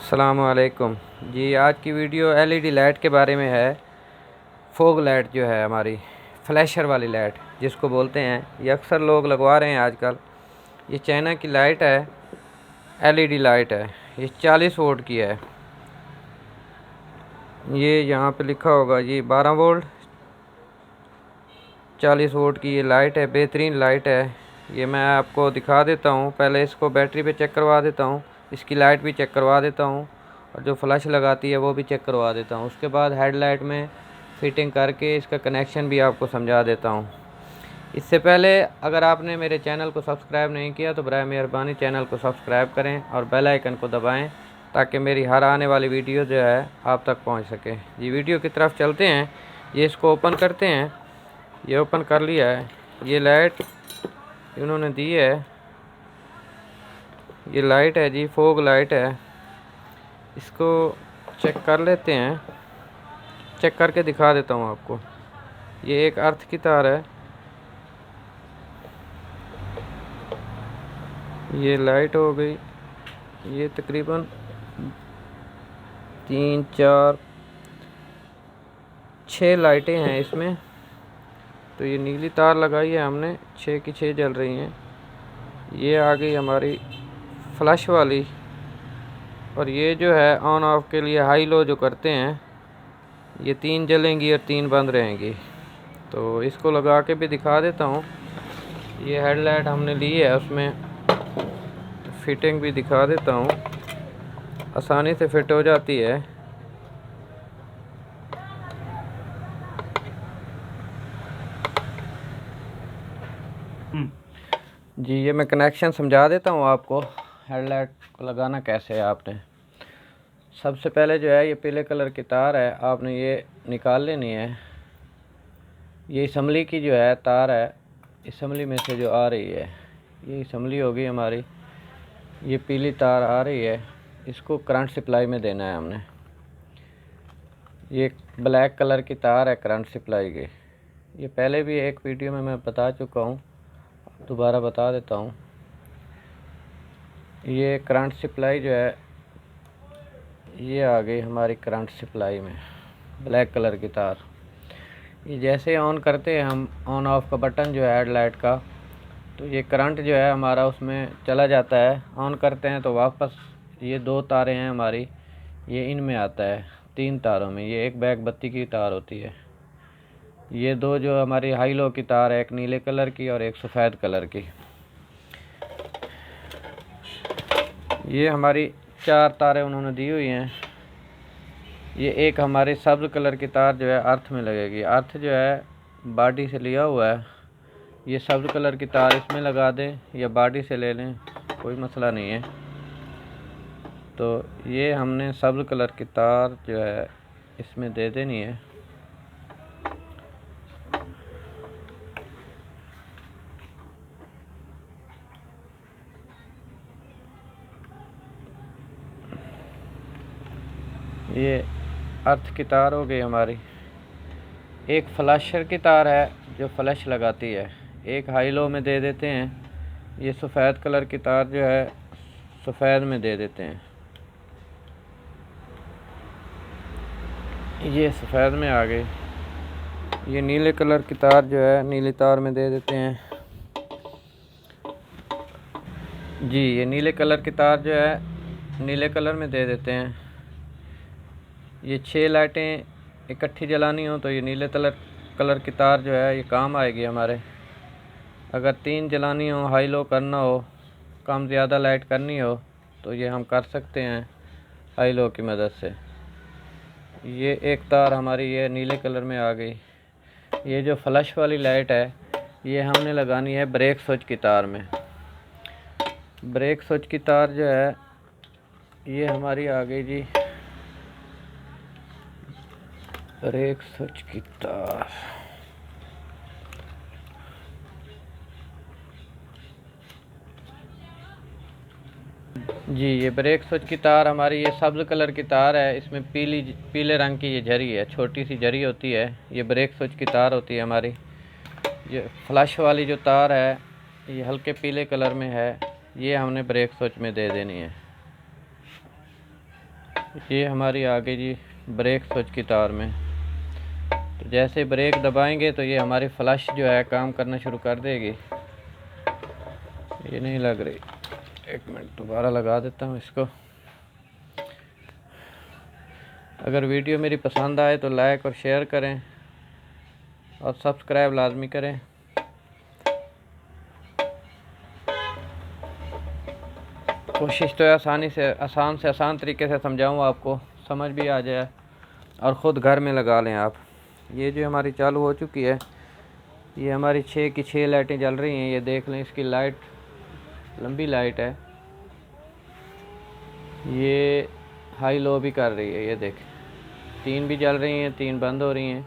अस्सलामुअलैकुम जी। आज की वीडियो एलईडी लाइट के बारे में है। फोग लाइट जो है हमारी फ्लैशर वाली लाइट जिसको बोलते हैं, ये अक्सर लोग लगवा रहे हैं आजकल। ये चाइना की लाइट है, एलईडी लाइट है। ये 40 वोल्ट की है। ये यहाँ पे लिखा होगा, ये 12 वोल्ट 40 वोल्ट की ये लाइट है। बेहतरीन लाइट है। ये मैं आपको दिखा देता हूँ। पहले इसको बैटरी पे चेक करवा देता हूँ, इसकी लाइट भी चेक करवा देता हूँ, और जो फ्लैश लगाती है वो भी चेक करवा देता हूँ। उसके बाद हेडलाइट में फिटिंग करके इसका कनेक्शन भी आपको समझा देता हूँ। इससे पहले अगर आपने मेरे चैनल को सब्सक्राइब नहीं किया तो बराए मेहरबानी चैनल को सब्सक्राइब करें और बेल आइकन को दबाएं ताकि मेरी हर आने वाली वीडियो जो है आप तक पहुंच सके। जी, वीडियो की तरफ चलते हैं। ये इसको ओपन करते हैं। ये ओपन कर लिया है। ये लाइट इन्होंने दी है। ये लाइट है जी, फोग लाइट है। इसको चेक कर लेते हैं। चेक करके दिखा देता हूँ आपको। ये एक अर्थ की तार है। ये लाइट हो गई। ये तकरीबन 3 4 6 लाइटें हैं इसमें। तो ये नीली तार लगाई है हमने, 6 की 6 जल रही हैं। ये आ गई हमारी फ्लैश वाली। और ये जो है ऑन ऑफ के लिए हाई लो जो करते हैं, ये 3 जलेंगी और 3 बंद रहेंगी। तो इसको लगा के भी दिखा देता हूँ। ये हेडलाइट हमने ली है, उसमें फिटिंग भी दिखा देता हूँ। आसानी से फिट हो जाती है। जी, ये मैं कनेक्शन समझा देता हूँ आपको। हेडलाइट को लगाना कैसे है आपने। सबसे पहले जो है, ये पीले कलर की तार है, आपने ये निकाल लेनी है। ये असम्बली की जो है तार है, असम्बली में से जो आ रही है, ये असम्बली होगी हमारी। ये पीली तार आ रही है, इसको करंट सप्लाई में देना है हमने। ये ब्लैक कलर की तार है करंट सप्लाई की। ये पहले भी एक वीडियो में मैं बता चुका हूँ, दोबारा बता देता हूँ। ये करंट सप्लाई जो है, ये आ गई हमारी करंट सप्लाई में ब्लैक कलर की तार। ये जैसे ऑन करते हैं हम, ऑन ऑफ का बटन जो है हेडलाइट का, तो ये करंट जो है हमारा उसमें चला जाता है। ऑन करते हैं तो वापस ये 2 तारें हैं हमारी, ये इनमें आता है 3 तारों में। ये एक बैक बत्ती की तार होती है। ये 2 जो हमारी हाई लो की तार है, एक नीले कलर की और एक सफ़ेद कलर की। ये हमारी 4 तारें उन्होंने दी हुई हैं। ये एक हमारी सब्ज़ कलर की तार जो है अर्थ में लगेगी। अर्थ जो है बॉडी से लिया हुआ है। ये सब्ज़ कलर की तार इसमें लगा दें या बॉडी से ले लें, कोई मसला नहीं है। तो ये हमने सब्ज़ कलर की तार जो है इसमें दे देनी है। ये अर्थ की तार हो गई हमारी। एक फ्लैशर की तार है जो फ्लैश लगाती है, एक हाई लो में दे देते हैं। ये सफ़ेद कलर की तार जो है सफ़ेद में दे देते हैं। ये सफ़ेद में आ गई। ये नीले कलर की तार जो है नीली तार में दे देते हैं। जी, ये नीले कलर की तार जो है नीले कलर में दे देते हैं। ये 6 लाइटें इकट्ठी जलानी हो तो ये नीले कलर की तार जो है ये काम आएगी हमारे। अगर 3 जलानी हो, हाई लो करना हो, कम ज़्यादा लाइट करनी हो, तो ये हम कर सकते हैं हाई लो की मदद से। ये एक तार हमारी ये नीले कलर में आ गई। ये जो फ्लैश वाली लाइट है, ये हमने लगानी है ब्रेक स्विच की तार में। ब्रेक स्विच की तार जो है ये हमारी आ गई जी, ब्रेक स्विच की तार। जी, ये ब्रेक स्विच की तार हमारी ये सब्ज़ कलर की तार है। इसमें पीले रंग की ये जरी है, छोटी सी जरी होती है। ये ब्रेक स्विच की तार होती है हमारी। ये फ्लैश वाली जो तार है ये हल्के पीले कलर में है, ये हमने ब्रेक स्विच में दे देनी है। ये हमारी आ गई जी ब्रेक स्विच की तार में। तो जैसे ब्रेक दबाएंगे तो ये हमारी फ्लश जो है काम करना शुरू कर देगी। ये नहीं लग रही, एक मिनट दोबारा लगा देता हूँ इसको। अगर वीडियो मेरी पसंद आए तो लाइक और शेयर करें और सब्सक्राइब लाजमी करें। कोशिश तो है आसान से आसान तरीके से समझाऊँ, आपको समझ भी आ जाए और ख़ुद घर में लगा लें आप। ये जो हमारी चालू हो चुकी है, ये हमारी 6 की 6 लाइटें जल रही हैं। ये देख लें, इसकी लाइट लंबी लाइट है, ये हाई लो भी कर रही है। ये देखें, 3 भी जल रही हैं, 3 बंद हो रही हैं।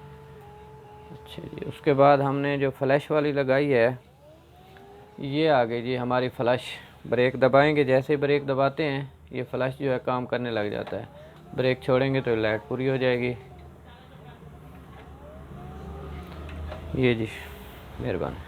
अच्छा जी, उसके बाद हमने जो फ्लैश वाली लगाई है, ये आ गई जी हमारी फ्लैश। ब्रेक दबाएंगे, जैसे ब्रेक दबाते हैं ये फ्लैश जो है काम करने लग जाता है। ब्रेक छोड़ेंगे तो लाइट पूरी हो जाएगी। ये जी, मेहरबानी।